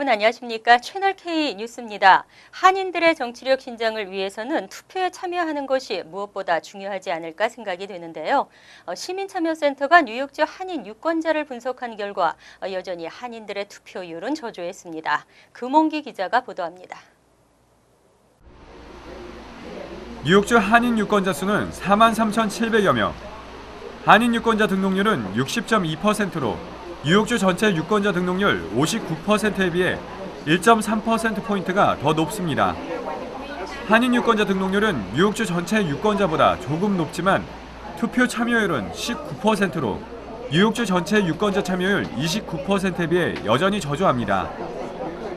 여러분 안녕하십니까? 채널K 뉴스입니다. 한인들의 정치력 신장을 위해서는 투표에 참여하는 것이 무엇보다 중요하지 않을까 생각이 되는데요. 시민참여센터가 뉴욕주 한인 유권자를 분석한 결과 여전히 한인들의 투표율은 저조했습니다. 금홍기 기자가 보도합니다. 뉴욕주 한인 유권자 수는 43,700여 명. 한인 유권자 등록률은 60.2%로 뉴욕주 전체 유권자 등록률 59%에 비해 1.3%포인트가 더 높습니다. 한인 유권자 등록률은 뉴욕주 전체 유권자보다 조금 높지만 투표 참여율은 19%로 뉴욕주 전체 유권자 참여율 29%에 비해 여전히 저조합니다.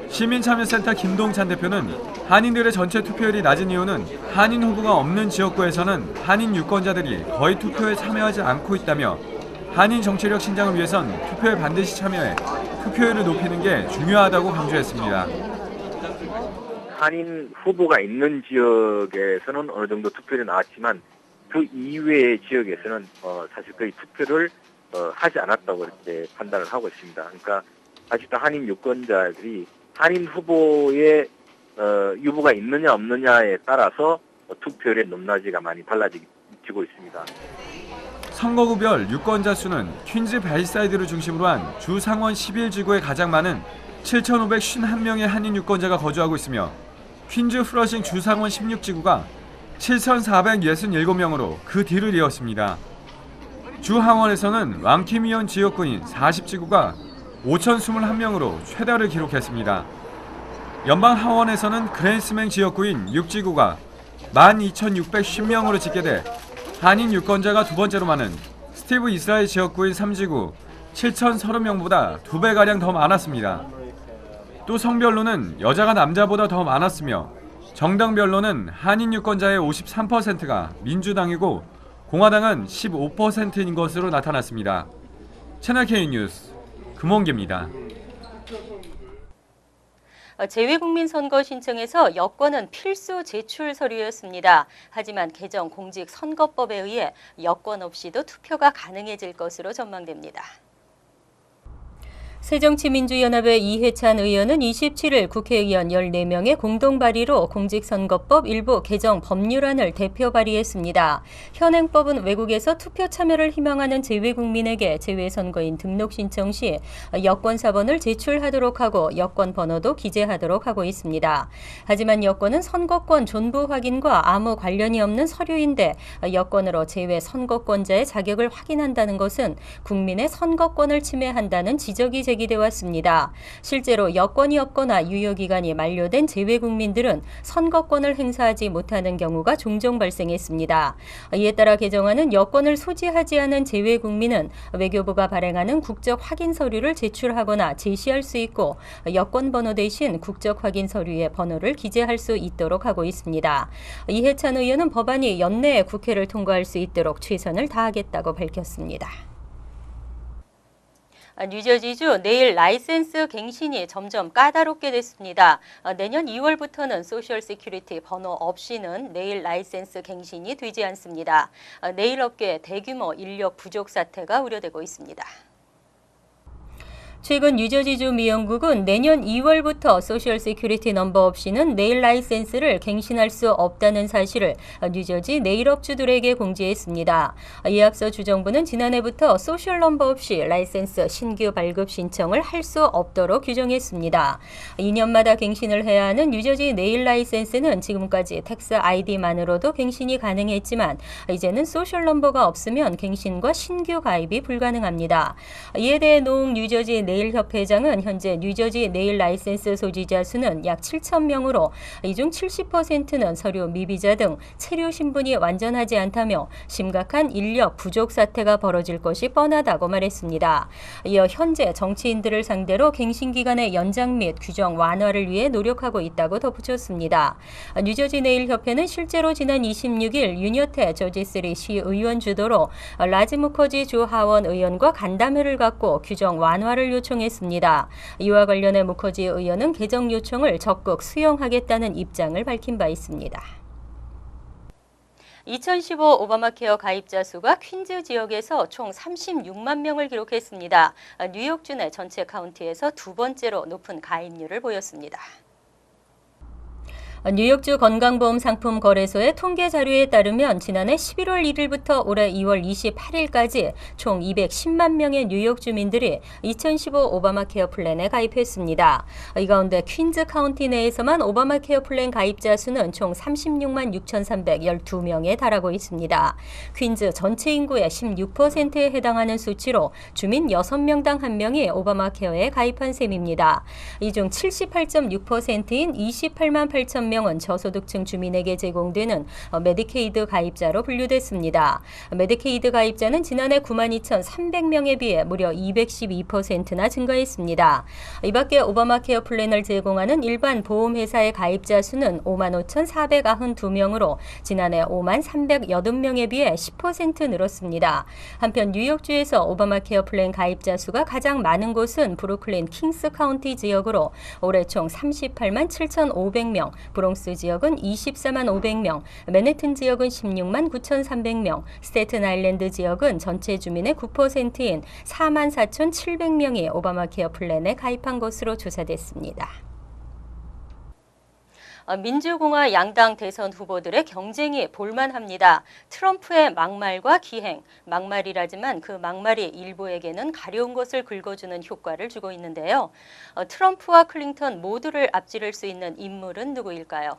시민참여센터 김동찬 대표는 한인들의 전체 투표율이 낮은 이유는 한인 후보가 없는 지역구에서는 한인 유권자들이 거의 투표에 참여하지 않고 있다며 한인 정치력 신장을 위해선 투표에 반드시 참여해 투표율을 높이는 게 중요하다고 강조했습니다. 한인 후보가 있는 지역에서는 어느 정도 투표율이 나왔지만 그 이외의 지역에서는 사실 거의 투표를 하지 않았다고 이렇게 판단을 하고 있습니다. 그러니까 아직도 한인 유권자들이 한인 후보의 유보가 있느냐 없느냐에 따라서 투표율의 높낮이가 많이 달라지고 있습니다. 선거구별 유권자 수는 퀸즈 베이사이드를 중심으로 한 주 상원 11지구에 가장 많은 7,551명의 한인 유권자가 거주하고 있으며 퀸즈 플러싱 주 상원 16지구가 7,467명으로 그 뒤를 이었습니다. 주 하원에서는 왕키미현 지역구인 40지구가 5,021명으로 최다를 기록했습니다. 연방 하원에서는 그랜스맹 지역구인 6지구가 12,610명으로 집계돼 한인 유권자가 두 번째로 많은 스티브 이스라엘 지역구인 3지구 7,030명보다 2배가량 더 많았습니다. 또 성별로는 여자가 남자보다 더 많았으며 정당별로는 한인 유권자의 53%가 민주당이고 공화당은 15%인 것으로 나타났습니다. 채널K 뉴스 금홍기입니다. 재외국민 선거 신청에서 여권은 필수 제출 서류였습니다. 하지만 개정 공직선거법에 의해 여권 없이도 투표가 가능해질 것으로 전망됩니다. 새정치민주연합의 이해찬 의원은 27일 국회의원 14명의 공동 발의로 공직선거법 일부 개정 법률안을 대표 발의했습니다. 현행법은 외국에서 투표 참여를 희망하는 재외국민에게 재외선거인 등록 신청 시 여권 사본을 제출하도록 하고 여권 번호도 기재하도록 하고 있습니다. 하지만 여권은 선거권 존부 확인과 아무 관련이 없는 서류인데 여권으로 재외 선거권자의 자격을 확인한다는 것은 국민의 선거권을 침해한다는 지적이 제기돼 왔습니다. 실제로 여권이 없거나 유효기간이 만료된 재외국민들은 선거권을 행사하지 못하는 경우가 종종 발생했습니다. 이에 따라 개정안은 여권을 소지하지 않은 재외국민은 외교부가 발행하는 국적 확인 서류를 제출하거나 제시할 수 있고 여권 번호 대신 국적 확인 서류의 번호를 기재할 수 있도록 하고 있습니다. 이해찬 의원은 법안이 연내에 국회를 통과할 수 있도록 최선을 다하겠다고 밝혔습니다. 뉴저지주 내일 라이센스 갱신이 점점 까다롭게 됐습니다. 내년 2월부터는 소셜 시큐리티 번호 없이는 내일 라이센스 갱신이 되지 않습니다. 내일 업계 대규모 인력 부족 사태가 우려되고 있습니다. 최근 뉴저지주 미영국은 내년 2월부터 소셜 시큐리티 넘버 없이는 네일 라이센스를 갱신할 수 없다는 사실을 뉴저지 네일업주들에게 공지했습니다. 이에 앞서 주정부는 지난해부터 소셜 넘버 없이 라이센스 신규 발급 신청을 할 수 없도록 규정했습니다. 2년마다 갱신을 해야 하는 뉴저지 네일 라이센스는 지금까지 텍스 아이디만으로도 갱신이 가능했지만 이제는 소셜 넘버가 없으면 갱신과 신규 가입이 불가능합니다. 이에 대해 노웅 뉴저지 네일협회장은 현재 뉴저지 네일 라이센스 소지자 수는 약 7,000명으로 이 중 70%는 서류 미비자 등 체류 신분이 완전하지 않다며 심각한 인력 부족 사태가 벌어질 것이 뻔하다고 말했습니다. 이어 현재 정치인들을 상대로 갱신 기간의 연장 및 규정 완화를 위해 노력하고 있다고 덧붙였습니다. 뉴저지 네일협회는 실제로 지난 26일 윤여태 저지3 시의원 주도로 라지 무커지 주 하원 의원과 간담회를 갖고 규정 완화를 요청했습니다. 이와 관련해 무커지 의원은 개정 요청을 적극 수용하겠다는 입장을 밝힌 바 있습니다. 2015 오바마 케어 가입자 수가 퀸즈 지역에서 총 36만 명을 기록했습니다. 뉴욕주 내 전체 카운티에서 두 번째로 높은 가입률을 보였습니다. 뉴욕주 건강보험상품거래소의 통계 자료에 따르면 지난해 11월 1일부터 올해 2월 28일까지 총 210만 명의 뉴욕 주민들이 2015 오바마 케어 플랜에 가입했습니다. 이 가운데 퀸즈 카운티 내에서만 오바마 케어 플랜 가입자 수는 총 36만 6,312명에 달하고 있습니다. 퀸즈 전체 인구의 16%에 해당하는 수치로 주민 6명당 1명이 오바마 케어에 가입한 셈입니다. 이 중 78.6%인 28만 8천 명은 저소득층 주민에게 제공되는 메디케이드 가입자로 분류됐습니다. 메디케이드 가입자는 지난해 92,300명에 비해 무려 212%나 증가했습니다. 이 밖에 오바마 케어 플랜을 제공하는 일반 보험회사의 가입자 수는 55,492명으로 지난해 53,380명에 비해 10% 늘었습니다. 한편 뉴욕주에서 오바마 케어 플랜 가입자 수가 가장 많은 곳은 브루클린 킹스 카운티 지역으로 올해 총 38만 7,500명, 브롱스 지역은 24만 500명, 맨해튼 지역은 16만 9,300명, 스테튼 아일랜드 지역은 전체 주민의 9%인 4만 4,700명이 오바마 케어 플랜에 가입한 것으로 조사됐습니다. 민주공화 양당 대선 후보들의 경쟁이 볼만합니다. 트럼프의 막말과 기행, 막말이라지만 그 막말이 일부에게는 가려운 것을 긁어주는 효과를 주고 있는데요. 트럼프와 클린턴 모두를 앞지를 수 있는 인물은 누구일까요?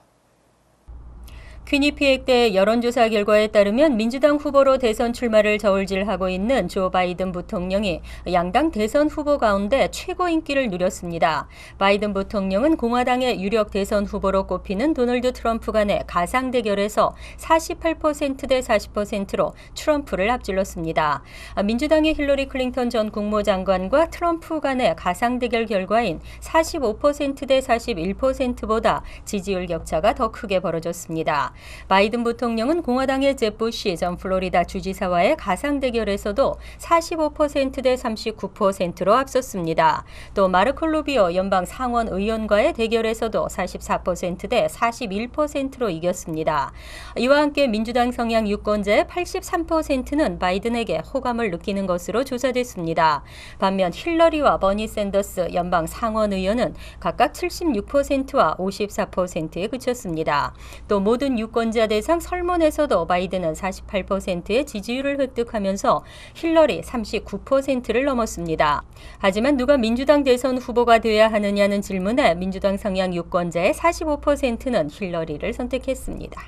퀴니피엑대 여론조사 결과에 따르면 민주당 후보로 대선 출마를 저울질하고 있는 조 바이든 부통령이 양당 대선 후보 가운데 최고 인기를 누렸습니다. 바이든 부통령은 공화당의 유력 대선 후보로 꼽히는 도널드 트럼프 간의 가상 대결에서 48%대 40%로 트럼프를 앞질렀습니다. 민주당의 힐러리 클린턴 전 국무장관과 트럼프 간의 가상 대결 결과인 45%대 41%보다 지지율 격차가 더 크게 벌어졌습니다. 바이든 부통령은 공화당의 제프 부시 전 플로리다 주지사와의 가상 대결에서도 45%대 39%로 앞섰습니다. 또 마르코 루비오 연방 상원 의원과의 대결에서도 44%대 41%로 이겼습니다. 이와 함께 민주당 성향 유권자의 83%는 바이든에게 호감을 느끼는 것으로 조사됐습니다. 반면 힐러리와 버니 샌더스 연방 상원 의원은 각각 76%와 54%에 그쳤습니다. 또 모든 유권자 대상 설문에서도 바이든은 48%의 지지율을 획득하면서 힐러리 39%를 넘었습니다. 하지만 누가 민주당 대선 후보가 되어야 하느냐는 질문에 민주당 성향 유권자의 45%는 힐러리를 선택했습니다.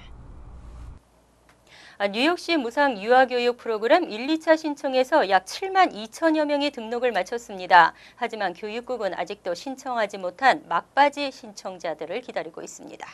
뉴욕시 무상 유아교육 프로그램 1, 2차 신청에서 약 7만 2천여 명이 등록을 마쳤습니다. 하지만 교육국은 아직도 신청하지 못한 막바지 신청자들을 기다리고 있습니다.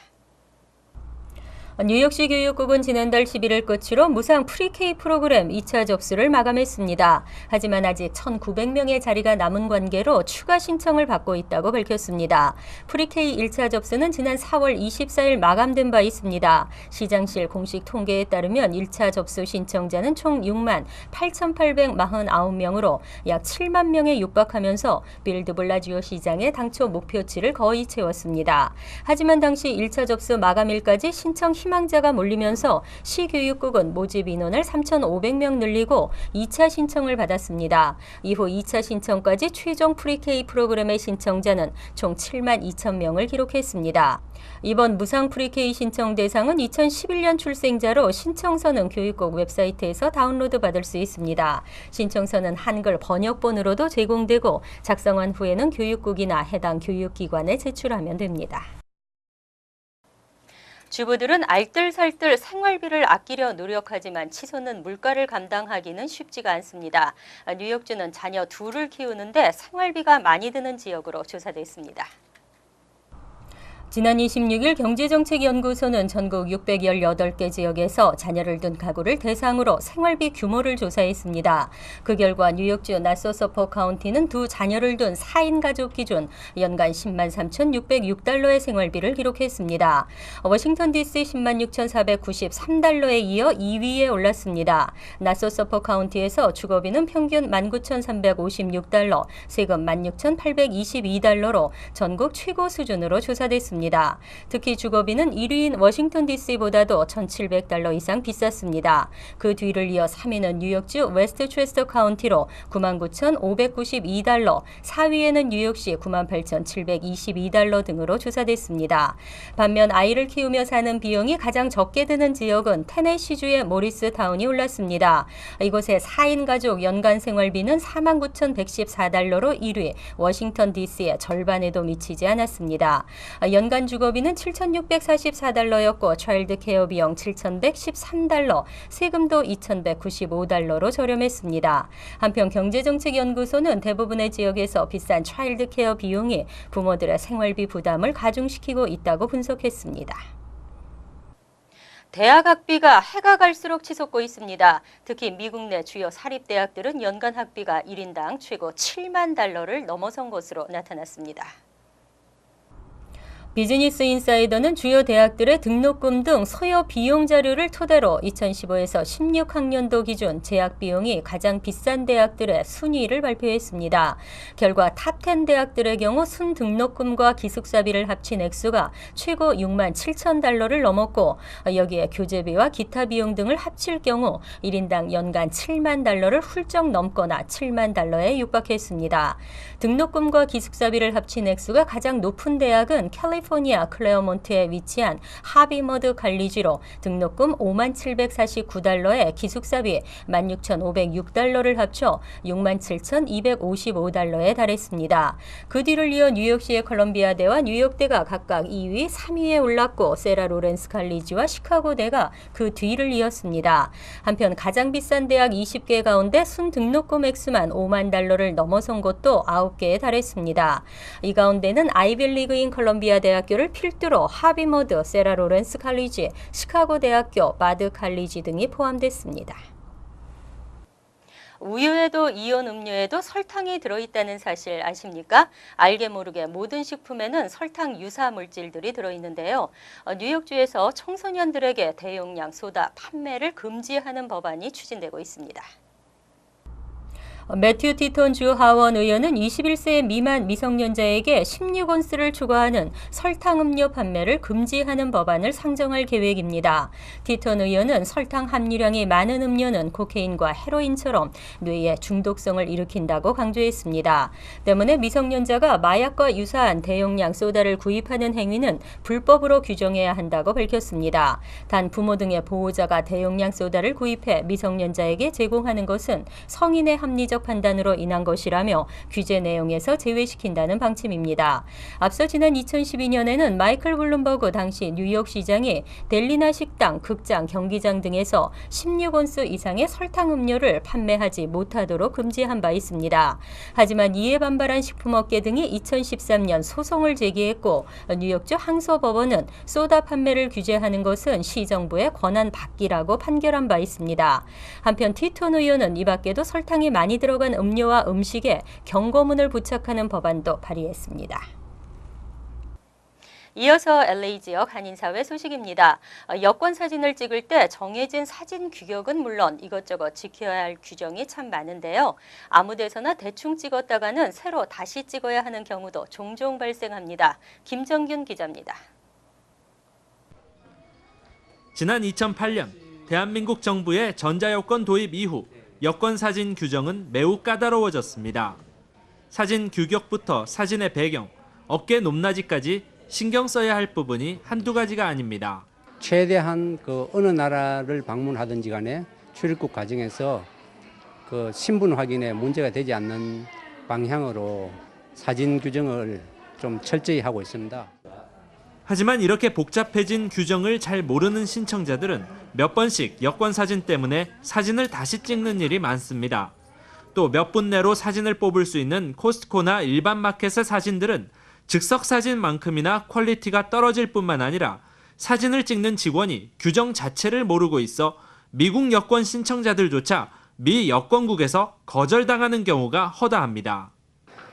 뉴욕시 교육국은 지난달 11일 끝으로 무상 프리-K 프로그램 2차 접수를 마감했습니다. 하지만 아직 1,900명의 자리가 남은 관계로 추가 신청을 받고 있다고 밝혔습니다. 프리-K 1차 접수는 지난 4월 24일 마감된 바 있습니다. 시장실 공식 통계에 따르면 1차 접수 신청자는 총 6만 8,849명으로 약 7만 명에 육박하면서 빌드 블라지오 시장의 당초 목표치를 거의 채웠습니다. 하지만 당시 1차 접수 마감일까지 신청 희망자가 몰리면서 시교육국은 모집 인원을 3,500명 늘리고 2차 신청을 받았습니다. 이후 2차 신청까지 최종 프리-K 프로그램의 신청자는 총 7만 2천 명을 기록했습니다. 이번 무상 프리-K 신청 대상은 2011년 출생자로 신청서는 교육국 웹사이트에서 다운로드 받을 수 있습니다. 신청서는 한글 번역본으로도 제공되고 작성한 후에는 교육국이나 해당 교육기관에 제출하면 됩니다. 주부들은 알뜰살뜰 생활비를 아끼려 노력하지만 치솟는 물가를 감당하기는 쉽지가 않습니다. 뉴욕주는 자녀 둘을 키우는데 생활비가 많이 드는 지역으로 조사됐습니다. 지난 26일 경제정책연구소는 전국 618개 지역에서 자녀를 둔 가구를 대상으로 생활비 규모를 조사했습니다. 그 결과 뉴욕주 나소서포 카운티는 두 자녀를 둔 4인 가족 기준 연간 10만 3,606달러의 생활비를 기록했습니다. 워싱턴 DC 10만 6,493달러에 이어 2위에 올랐습니다. 나소서포 카운티에서 주거비는 평균 19,356달러, 세금 16,822달러로 전국 최고 수준으로 조사됐습니다. 올랐습니다. 특히 주거비는 1위인 워싱턴 DC보다도 $1,700 이상 비쌌습니다. 그 뒤를 이어 3위는 뉴욕주 웨스트체스터 카운티로 $99,592, 4위에는 뉴욕시 $98,722 등으로 조사됐습니다. 반면 아이를 키우며 사는 비용이 가장 적게 드는 지역은 테네시주의 모리스타운이 올랐습니다. 이곳의 4인 가족 연간 생활비는 $49,114로 1위, 워싱턴 DC의 절반에도 미치지 않았습니다. 연간 주거비는 $7,644였고 차일드 케어 비용 $7,113, 세금도 $2,195로 저렴했습니다. 한편 경제정책연구소는 대부분의 지역에서 비싼 차일드 케어 비용이 부모들의 생활비 부담을 가중시키고 있다고 분석했습니다. 대학 학비가 해가 갈수록 치솟고 있습니다. 특히 미국 내 주요 사립대학들은 연간 학비가 1인당 최고 $70,000를 넘어선 것으로 나타났습니다. 비즈니스 인사이더는 주요 대학들의 등록금 등 소요 비용 자료를 토대로 2015에서 16학년도 기준 재학 비용이 가장 비싼 대학들의 순위를 발표했습니다. 결과 탑10 대학들의 경우 순 등록금과 기숙사비를 합친 액수가 최고 $67,000를 넘었고 여기에 교재비와 기타 비용 등을 합칠 경우 1인당 연간 $70,000를 훌쩍 넘거나 $70,000에 육박했습니다. 등록금과 기숙사비를 합친 액수가 가장 높은 대학은 캘리포니아 클레어몬트에 위치한 하비머드 칼리지로 등록금 $57,749에 기숙사비 $16,506를 합쳐 $67,255에 달했습니다. 그 뒤를 이어 뉴욕시의 컬럼비아대와 뉴욕대가 각각 2위, 3위에 올랐고 세라 로렌스 칼리지와 시카고대가 그 뒤를 이었습니다. 한편 가장 비싼 대학 20개 가운데 순 등록금 액수만 $50,000를 넘어선 곳도 9개에 달했습니다. 이 가운데는 아이빌리그인 컬럼비아 대학교를 필두로 하비머드, 세라 로렌스 칼리지, 시카고 대학교, 바드 칼리지 등이 포함됐습니다. 우유에도 이온 음료에도 설탕이 들어있다는 사실 아십니까? 알게 모르게 모든 식품에는 설탕 유사 물질들이 들어있는데요. 뉴욕주에서 청소년들에게 대용량 소다 판매를 금지하는 법안이 추진되고 있습니다. 매튜 티톤 주 하원 의원은 21세 미만 미성년자에게 16온스를 초과하는 설탕 음료 판매를 금지하는 법안을 상정할 계획입니다. 티톤 의원은 설탕 함유량이 많은 음료는 코케인과 헤로인처럼 뇌에 중독성을 일으킨다고 강조했습니다. 때문에 미성년자가 마약과 유사한 대용량 소다를 구입하는 행위는 불법으로 규정해야 한다고 밝혔습니다. 단 부모 등의 보호자가 대용량 소다를 구입해 미성년자에게 제공하는 것은 성인의 합리적 판단으로 인한 것이라며 규제 내용에서 제외시킨다는 방침입니다. 앞서 지난 2012년에는 마이클 블룸버그 당시 뉴욕시장이 델리나 식당, 극장, 경기장 등에서 16온스 이상의 설탕 음료를 판매하지 못하도록 금지한 바 있습니다. 하지만 이에 반발한 식품업계 등이 2013년 소송을 제기했고 뉴욕주 항소법원은 소다 판매를 규제하는 것은 시정부의 권한 밖이라고 판결한 바 있습니다. 한편 티톤 의원은 이 밖에도 설탕이 많이 들어간 음료와 음식에 경고문을 부착하는 법안도 발의했습니다. 이어서 LA 지역 한인사회 소식입니다. 여권 사진을 찍을 때 정해진 사진 규격은 물론 이것저것 지켜야 할 규정이 참 많은데요. 아무 데서나 대충 찍었다가는 새로 다시 찍어야 하는 경우도 종종 발생합니다. 김정균 기자입니다. 지난 2008년 대한민국 정부의 전자여권 도입 이후 여권 사진 규정은 매우 까다로워졌습니다. 사진 규격부터 사진의 배경, 어깨 높낮이까지 신경 써야 할 부분이 한두 가지가 아닙니다. 최대한 어느 나라를 방문하든지 간에 출입국 과정에서 신분 확인에 문제가 되지 않는 방향으로 사진 규정을 좀 철저히 하고 있습니다. 하지만 이렇게 복잡해진 규정을 잘 모르는 신청자들은 몇 번씩 여권 사진 때문에 사진을 다시 찍는 일이 많습니다. 또 몇 분 내로 사진을 뽑을 수 있는 코스트코나 일반 마켓의 사진들은 즉석 사진만큼이나 퀄리티가 떨어질 뿐만 아니라 사진을 찍는 직원이 규정 자체를 모르고 있어 미국 여권 신청자들조차 미 여권국에서 거절당하는 경우가 허다합니다.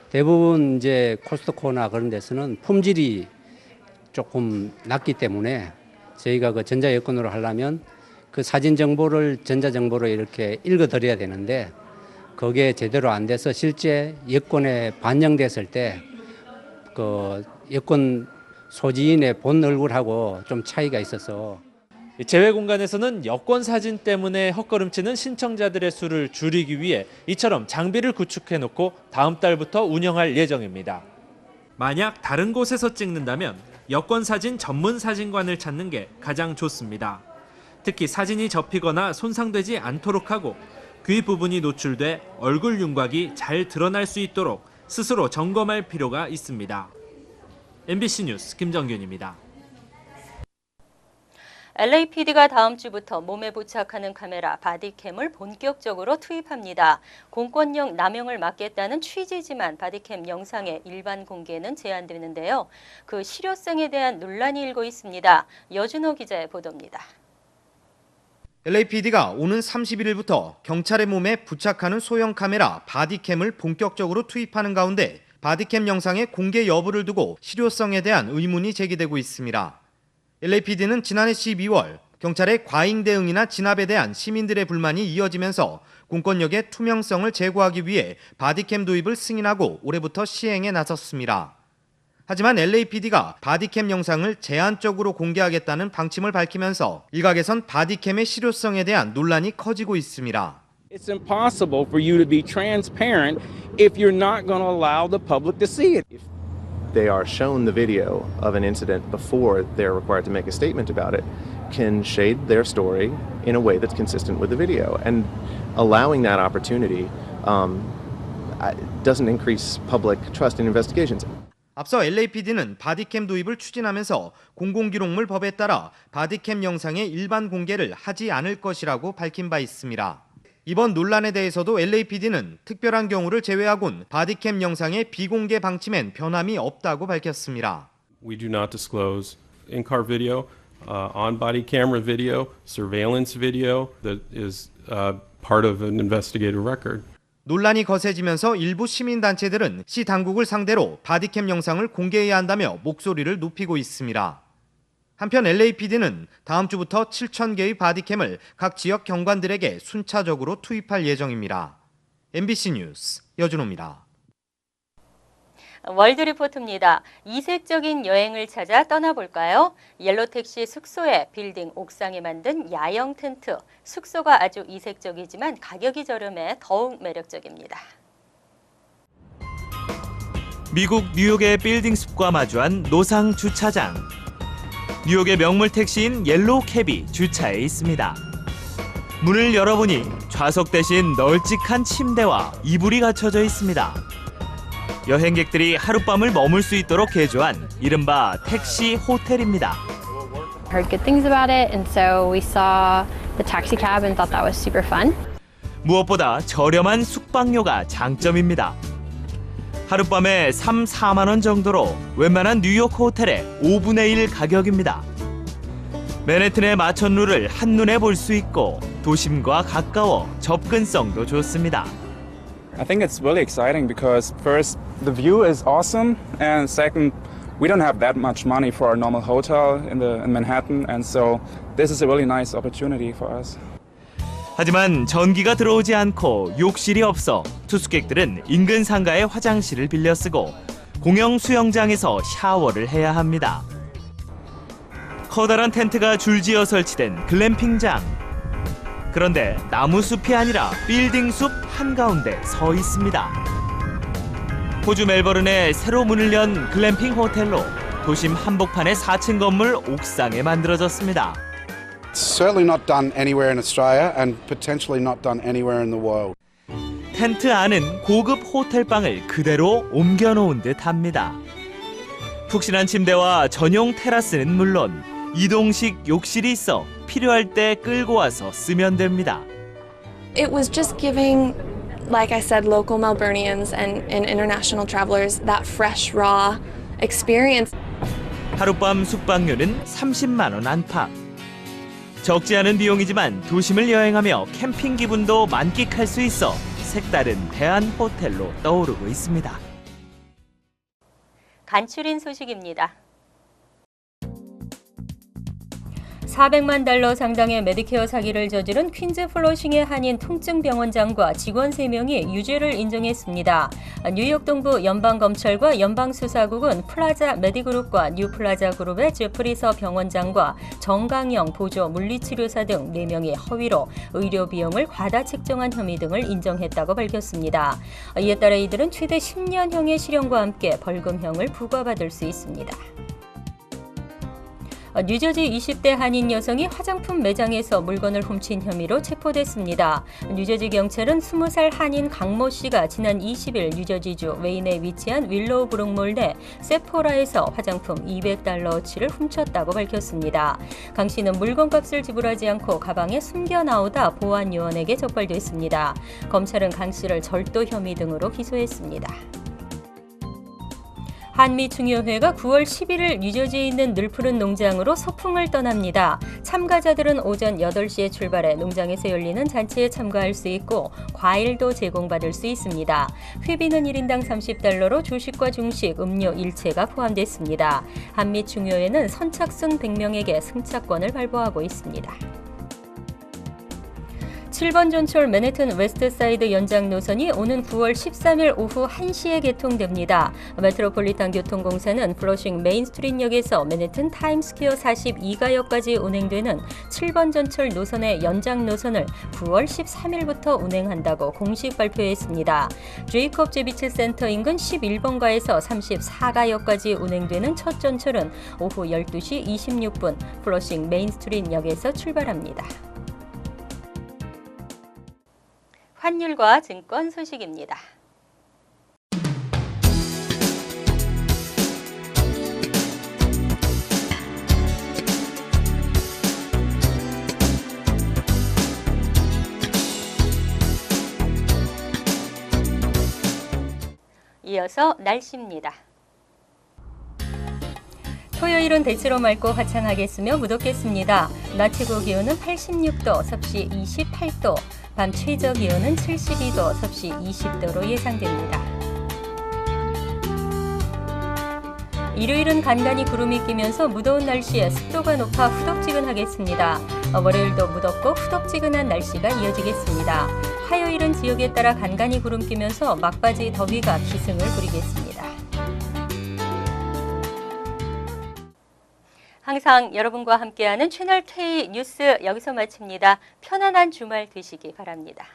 대부분 이제 코스트코나 그런 데서는 품질이 조금 낮기 때문에 저희가 전자여권으로 하려면 사진 정보를 전자정보로 이렇게 읽어드려야 되는데 그게 제대로 안 돼서 실제 여권에 반영됐을 때 여권 소지인의 본 얼굴하고 좀 차이가 있어서 제외 공간에서는 여권 사진 때문에 헛걸음치는 신청자들의 수를 줄이기 위해 이처럼 장비를 구축해놓고 다음 달부터 운영할 예정입니다. 만약 다른 곳에서 찍는다면 여권 사진 전문 사진관을 찾는 게 가장 좋습니다. 특히 사진이 접히거나 손상되지 않도록 하고 귀 부분이 노출돼 얼굴 윤곽이 잘 드러날 수 있도록 스스로 점검할 필요가 있습니다. MBC 뉴스 김정균입니다. LAPD가 다음 주부터 몸에 부착하는 카메라 바디캠을 본격적으로 투입합니다. 공권력 남용을 막겠다는 취지지만 바디캠 영상의 일반 공개는 제한되는데요. 그 실효성에 대한 논란이 일고 있습니다. 여준호 기자의 보도입니다. LAPD가 오는 31일부터 경찰의 몸에 부착하는 소형 카메라 바디캠을 본격적으로 투입하는 가운데 바디캠 영상의 공개 여부를 두고 실효성에 대한 의문이 제기되고 있습니다. LAPD는 지난해 12월 경찰의 과잉 대응이나 진압에 대한 시민들의 불만이 이어지면서 공권력의 투명성을 제고하기 위해 바디캠 도입을 승인하고 올해부터 시행에 나섰습니다. 하지만 LAPD가 바디캠 영상을 제한적으로 공개하겠다는 방침을 밝히면서 일각에선 바디캠의 실효성에 대한 논란이 커지고 있습니다. It's impossible for you to be transparent if you're not going to allow the public to see it. They are shown the video of an incident before they're required to make a statement about it can shade their story in a way that's consistent with the video. And allowing that opportunity doesn't increase public trust in investigations. 앞서 LAPD는 바디캠 도입을 추진하면서 공공기록물 법에 따라 바디캠 영상의 일반 공개를 하지 않을 것이라고 밝힌 바 있습니다. 이번 논란에 대해서도 LAPD는 특별한 경우를 제외하곤 바디캠 영상의 비공개 방침엔 변함이 없다고 밝혔습니다. We do not disclose in-car video, on-body camera video, surveillance video that is part of an investigative record. 논란이 거세지면서 일부 시민단체들은 시 당국을 상대로 바디캠 영상을 공개해야 한다며 목소리를 높이고 있습니다. 한편 LAPD는 다음 주부터 7,000개의 바디캠을 각 지역 경관들에게 순차적으로 투입할 예정입니다. MBC 뉴스 여준호입니다. 월드리포트입니다. 이색적인 여행을 찾아 떠나볼까요? 옐로택시 숙소에 빌딩 옥상에 만든 야영 텐트. 숙소가 아주 이색적이지만 가격이 저렴해 더욱 매력적입니다. 미국 뉴욕의 빌딩 숲과 마주한 노상 주차장. 뉴욕의 명물 택시인 옐로우 캡이 주차해 있습니다. 문을 열어보니 좌석 대신 널찍한 침대와 이불이 갖춰져 있습니다. 여행객들이 하룻밤을 머물 수 있도록 개조한 이른바 택시 호텔입니다. Heard good things about it, and so we saw the taxi cab and thought that was super fun. 무엇보다 저렴한 숙박료가 장점입니다. 하룻밤에 3-4만 원 정도로 웬만한 뉴욕 호텔의 5분의 1 가격입니다. 맨해튼의 마천루를 한눈에 볼 수 있고 도심과 가까워 접근성도 좋습니다. I think it's really exciting because first, the view is awesome, and second, we don't have that much money for our normal hotel in Manhattan, and so this is a really nice opportunity for us. 하지만 전기가 들어오지 않고 욕실이 없어 투숙객들은 인근 상가의 화장실을 빌려 쓰고 공영 수영장에서 샤워를 해야 합니다. 커다란 텐트가 줄지어 설치된 글램핑장. 그런데 나무 숲이 아니라 빌딩 숲 한가운데 서 있습니다. 호주 멜버른에 새로 문을 연 글램핑 호텔로 도심 한복판의 4층 건물 옥상에 만들어졌습니다. It's certainly not done anywhere in Australia and potentially not done anywhere in the world. 텐트 안은 고급 호텔방을 그대로 옮겨놓은 듯합니다. 푹신한 침대와 전용 테라스는 물론 이동식 욕실이 있어 필요할 때 끌고 와서 쓰면 됩니다. It was just giving, like I said, local Melburnians and international travelers that fresh, raw experience. 하룻밤 숙박료는 30만 원 안팎. 적지 않은 비용이지만 도심을 여행하며 캠핑 기분도 만끽할 수 있어 색다른 대안 호텔로 떠오르고 있습니다. 간추린 소식입니다. $400만 상당의 메디케어 사기를 저지른 퀸즈 플러싱의 한인 통증병원장과 직원 3명이 유죄를 인정했습니다. 뉴욕 동부 연방검찰과 연방수사국은 플라자 메디그룹과 뉴플라자 그룹의 제프리서 병원장과 정강영 보조 물리치료사 등 4명이 허위로 의료 비용을 과다 책정한 혐의 등을 인정했다고 밝혔습니다. 이에 따라 이들은 최대 10년형의 실형과 함께 벌금형을 부과받을 수 있습니다. 뉴저지 20대 한인 여성이 화장품 매장에서 물건을 훔친 혐의로 체포됐습니다. 뉴저지 경찰은 20살 한인 강모 씨가 지난 20일 뉴저지주 웨인에 위치한 윌로우 브룩몰 내 세포라에서 화장품 $200어치를 훔쳤다고 밝혔습니다. 강 씨는 물건값을 지불하지 않고 가방에 숨겨 나오다 보안 요원에게 적발됐습니다. 검찰은 강 씨를 절도 혐의 등으로 기소했습니다. 한미중요회가 9월 11일 뉴저지에 있는 늘푸른 농장으로 소풍을 떠납니다. 참가자들은 오전 8시에 출발해 농장에서 열리는 잔치에 참가할 수 있고 과일도 제공받을 수 있습니다. 회비는 1인당 $30로 조식과 중식, 음료 일체가 포함됐습니다. 한미중요회는 선착순 100명에게 승차권을 발부하고 있습니다. 7번 전철 맨해튼 웨스트사이드 연장 노선이 오는 9월 13일 오후 1시에 개통됩니다. 메트로폴리탄 교통공사는 플러싱 메인스트리트역에서 맨해튼 타임스퀘어 42가역까지 운행되는 7번 전철 노선의 연장 노선을 9월 13일부터 운행한다고 공식 발표했습니다. 제이콥 제비치 센터 인근 11번가에서 34가역까지 운행되는 첫 전철은 오후 12시 26분 플러싱 메인스트리트역에서 출발합니다. 환율과 증권 소식입니다. 이어서 날씨입니다. 토요일은 대체로 맑고 화창하겠으며 무덥겠습니다. 낮 최고 기온은 86도, 섭씨 28도, 밤 최저 기온은 72도, 섭씨 20도로 예상됩니다. 일요일은 간간히 구름이 끼면서 무더운 날씨에 습도가 높아 후덥지근하겠습니다. 월요일도 무덥고 후덥지근한 날씨가 이어지겠습니다. 화요일은 지역에 따라 간간히 구름 끼면서 막바지 더위가 기승을 부리겠습니다. 항상 여러분과 함께하는 채널 K 뉴스 여기서 마칩니다. 편안한 주말 되시기 바랍니다.